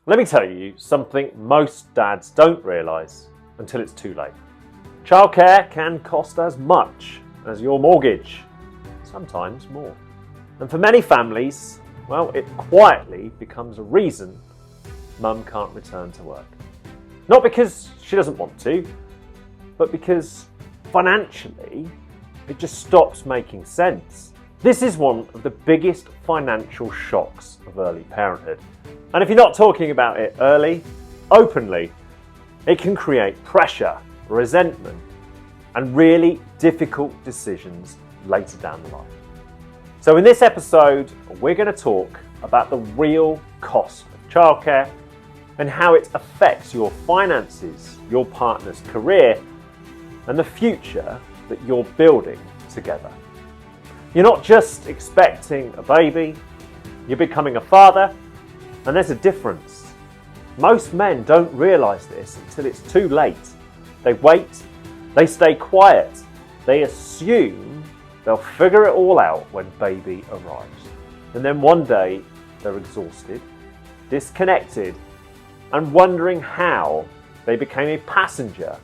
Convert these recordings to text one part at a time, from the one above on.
Let me tell you something most dads don't realise until it's too late. Childcare can cost as much as your mortgage, sometimes more. And for many families, well, it quietly becomes a reason mum can't return to work. Not because she doesn't want to, but because financially it just stops making sense. This is one of the biggest financial shocks of early parenthood. And if you're not talking about it early, openly, it can create pressure, resentment, and really difficult decisions later down the line. So in this episode, we're going to talk about the real cost of childcare and how it affects your finances, your partner's career, and the future that you're building together. You're not just expecting a baby, you're becoming a father, and there's a difference. Most men don't realise this until it's too late. They wait, they stay quiet, they assume they'll figure it all out when baby arrives. And then one day they're exhausted, disconnected, and wondering how they became a passenger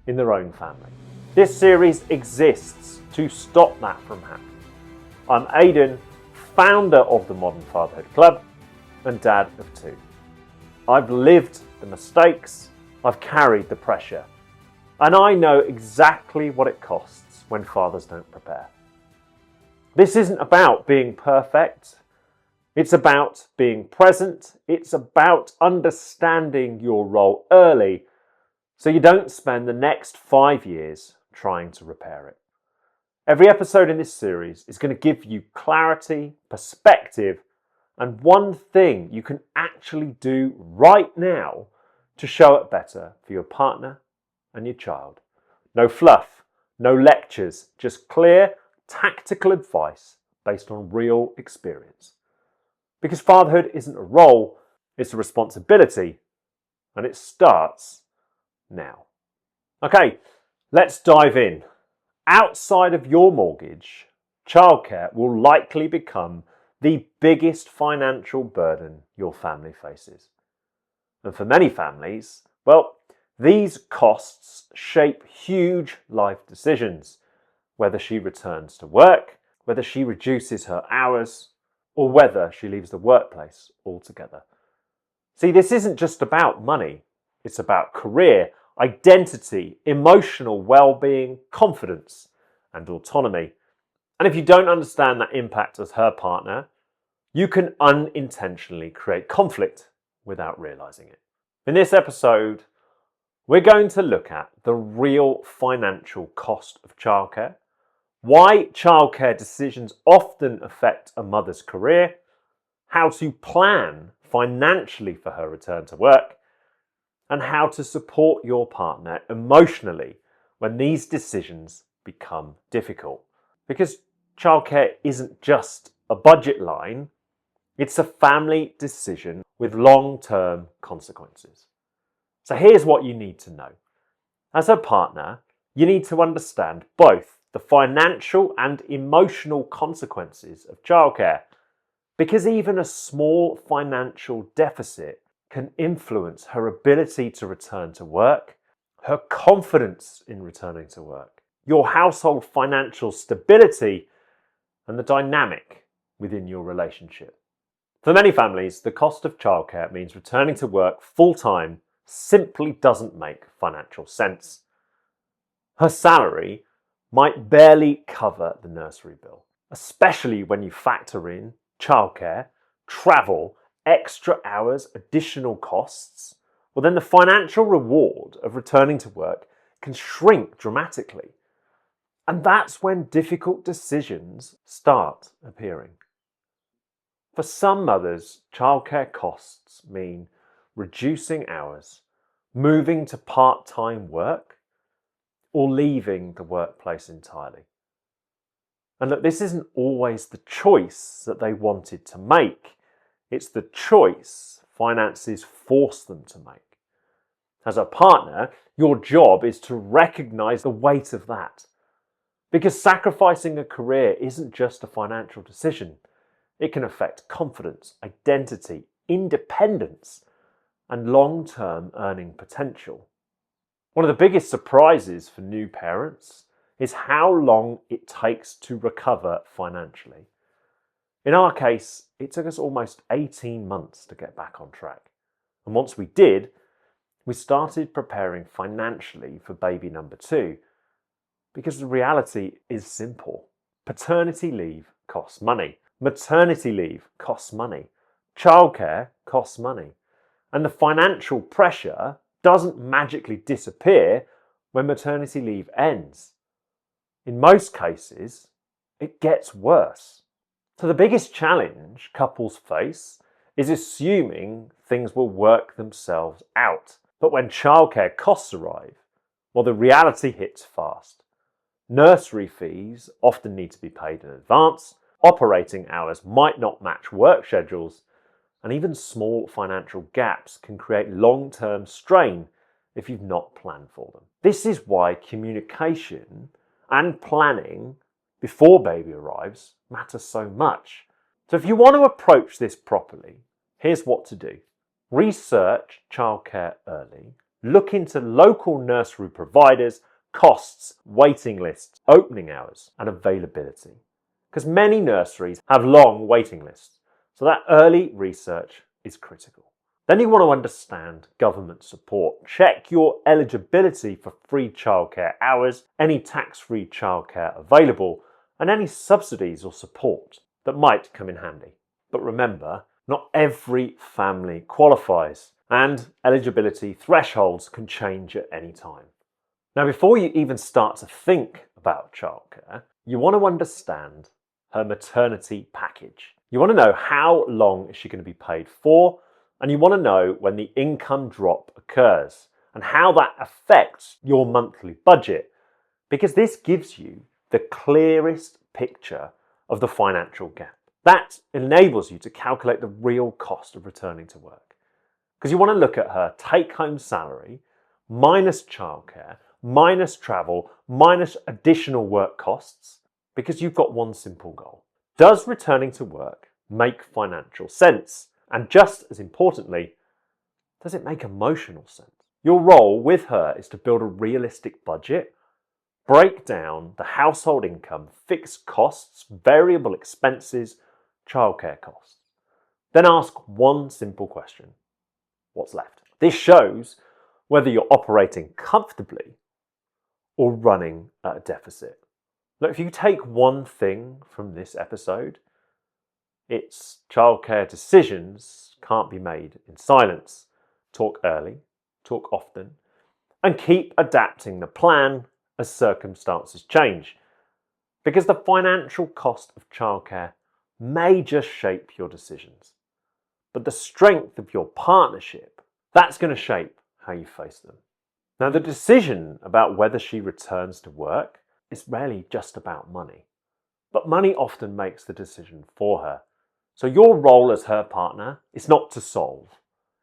in their own family. This series exists to stop that from happening. I'm Aidan, founder of the Modern Fatherhood Club and dad of two. I've lived the mistakes, I've carried the pressure, and I know exactly what it costs when fathers don't prepare. This isn't about being perfect, it's about being present, it's about understanding your role early so you don't spend the next 5 years trying to repair it. Every episode in this series is going to give you clarity, perspective, and one thing you can actually do right now to show it better for your partner and your child. No fluff, no lectures, just clear, tactical advice based on real experience. Because fatherhood isn't a role, it's a responsibility, and it starts now. Okay, let's dive in. Outside of your mortgage, childcare will likely become the biggest financial burden your family faces. And for many families, well, these costs shape huge life decisions. Whether she returns to work, whether she reduces her hours, or whether she leaves the workplace altogether. See, this isn't just about money. It's about career, identity, emotional well-being, confidence, and autonomy. And if you don't understand that impact as her partner, you can unintentionally create conflict without realizing it. In this episode, we're going to look at the real financial cost of childcare, why childcare decisions often affect a mother's career, how to plan financially for her return to work, and how to support your partner emotionally when these decisions become difficult. Because childcare isn't just a budget line, it's a family decision with long-term consequences. So here's what you need to know. As a partner, you need to understand both the financial and emotional consequences of childcare, because even a small financial deficit can influence her ability to return to work, her confidence in returning to work, your household financial stability, and the dynamic within your relationship. For many families, the cost of childcare means returning to work full-time simply doesn't make financial sense. Her salary might barely cover the nursery bill, especially when you factor in childcare, travel, extra hours, additional costs. Well, then the financial reward of returning to work can shrink dramatically. And that's when difficult decisions start appearing. For some mothers, childcare costs mean reducing hours, moving to part-time work, or leaving the workplace entirely. And look, this isn't always the choice that they wanted to make. It's the choice finances force them to make. As a partner, your job is to recognise the weight of that. Because sacrificing a career isn't just a financial decision. It can affect confidence, identity, independence, and long-term earning potential. One of the biggest surprises for new parents is how long it takes to recover financially. In our case, it took us almost 18 months to get back on track. And once we did, we started preparing financially for baby number 2. Because the reality is simple. Paternity leave costs money. Maternity leave costs money. Childcare costs money. And the financial pressure doesn't magically disappear when maternity leave ends. In most cases, it gets worse. So the biggest challenge couples face is assuming things will work themselves out. But when childcare costs arrive, well, the reality hits fast. Nursery fees often need to be paid in advance, operating hours might not match work schedules, and even small financial gaps can create long-term strain if you've not planned for them. This is why communication and planning before baby arrives matter so much. So if you want to approach this properly, here's what to do. Research childcare early, look into local nursery providers, costs, waiting lists, opening hours, and availability. Because many nurseries have long waiting lists, so that early research is critical. Then you want to understand government support. Check your eligibility for free childcare hours, any tax-free childcare available, and any subsidies or support that might come in handy. But remember, not every family qualifies, and eligibility thresholds can change at any time. Now, before you even start to think about childcare, you want to understand her maternity package. You want to know how long is she going to be paid for, and you want to know when the income drop occurs and how that affects your monthly budget, because this gives you the clearest picture of the financial gap. That enables you to calculate the real cost of returning to work. Because you want to look at her take-home salary minus childcare, minus travel, minus additional work costs, because you've got one simple goal. Does returning to work make financial sense? And just as importantly, does it make emotional sense? Your role with her is to build a realistic budget, break down the household income, fixed costs, variable expenses, childcare costs. Then ask one simple question. What's left? This shows whether you're operating comfortably or running at a deficit. Look, if you take one thing from this episode, it's childcare decisions can't be made in silence. Talk early, talk often, and keep adapting the plan as circumstances change. Because the financial cost of childcare may just shape your decisions, but the strength of your partnership, that's going to shape how you face them. Now, the decision about whether she returns to work is rarely just about money, but money often makes the decision for her. So your role as her partner is not to solve,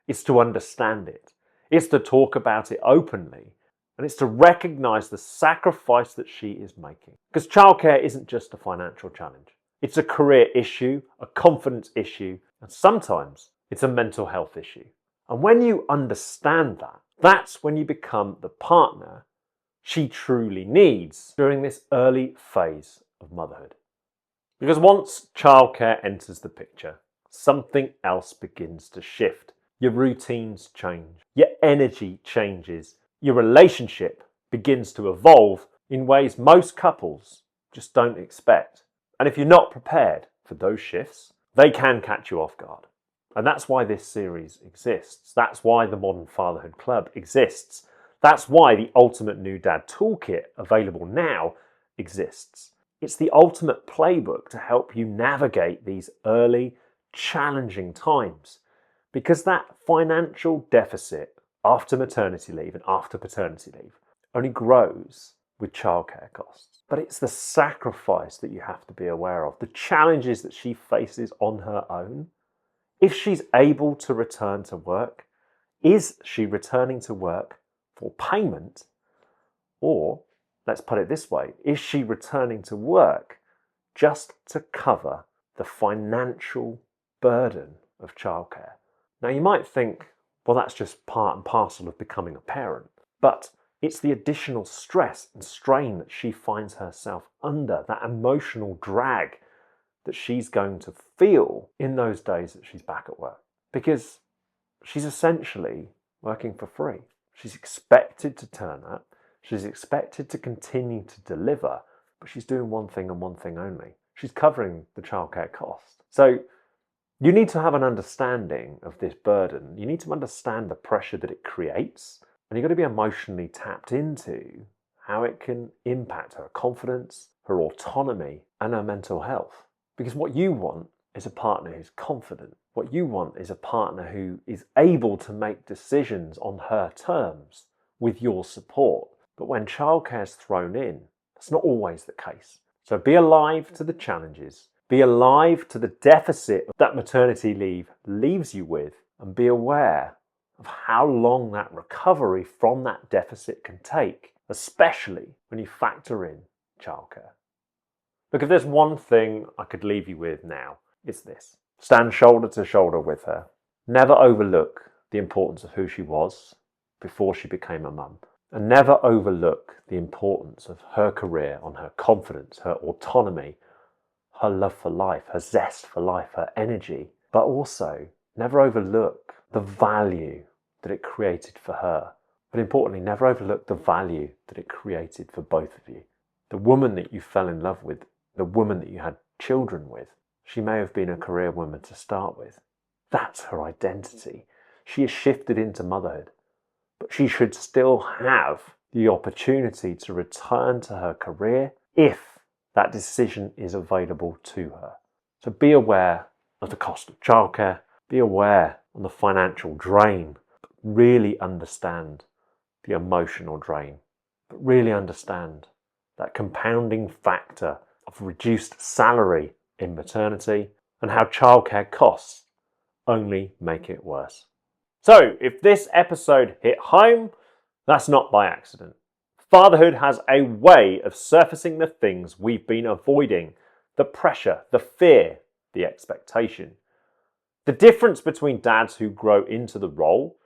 it's to understand it, it's to talk about it openly, and it's to recognise the sacrifice that she is making. Because childcare isn't just a financial challenge. It's a career issue, a confidence issue, and sometimes it's a mental health issue. And when you understand that, that's when you become the partner she truly needs during this early phase of motherhood. Because once childcare enters the picture, something else begins to shift. Your routines change, your energy changes, your relationship begins to evolve in ways most couples just don't expect. And if you're not prepared for those shifts, they can catch you off guard. And that's why this series exists. That's why the Modern Fatherhood Club exists. That's why the Ultimate New Dad Toolkit, available now, exists. It's the ultimate playbook to help you navigate these early, challenging times. Because that financial deficit after maternity leave and after paternity leave only grows with childcare costs. But it's the sacrifice that you have to be aware of, the challenges that she faces on her own. If she's able to return to work, is she returning to work for payment? Or, let's put it this way, is she returning to work just to cover the financial burden of childcare? Now you might think, Well, that's just part and parcel of becoming a parent. But it's the additional stress and strain that she finds herself under, that emotional drag that she's going to feel in those days that she's back at work. Because she's essentially working for free. She's expected to turn up. She's expected to continue to deliver, but she's doing one thing and one thing only. She's covering the childcare cost. So you need to have an understanding of this burden. You need to understand the pressure that it creates, and you've got to be emotionally tapped into how it can impact her confidence, her autonomy, and her mental health. Because what you want is a partner who's confident. What you want is a partner who is able to make decisions on her terms with your support. But when childcare is thrown in, that's not always the case. So be alive to the challenges. Be alive to the deficit that maternity leave leaves you with, and be aware of how long that recovery from that deficit can take, especially when you factor in childcare. Look, if there's one thing I could leave you with now, it's this. Stand shoulder to shoulder with her. Never overlook the importance of who she was before she became a mum. And never overlook the importance of her career, on her confidence, her autonomy, her love for life, her zest for life, her energy. But also, never overlook the value that it created for her. But importantly, never overlook the value that it created for both of you. The woman that you fell in love with, the woman that you had children with, she may have been a career woman to start with. That's her identity. She has shifted into motherhood, but she should still have the opportunity to return to her career if that decision is available to her. So be aware of the cost of childcare, be aware of the financial drain, but really understand the emotional drain, but really understand that compounding factor of reduced salary in maternity and how childcare costs only make it worse. So, if this episode hit home, that's not by accident. Fatherhood has a way of surfacing the things we've been avoiding, the pressure, the fear, the expectation. The difference between dads who grow into the role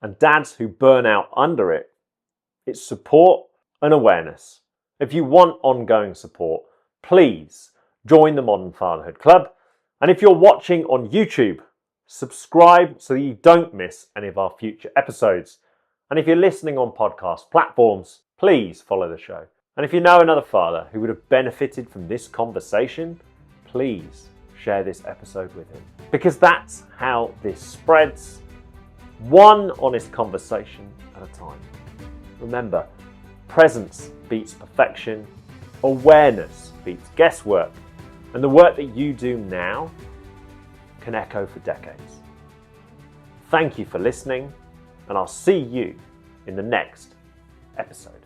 and dads who burn out under it, it's support and awareness. If you want ongoing support, please join the Modern Fatherhood Club. And if you're watching on YouTube, subscribe so that you don't miss any of our future episodes. And if you're listening on podcast platforms, please follow the show. And if you know another father who would have benefited from this conversation, please share this episode with him. Because that's how this spreads, one honest conversation at a time. Remember, presence beats perfection, awareness beats guesswork, and the work that you do now can echo for decades. Thank you for listening, and I'll see you in the next episode.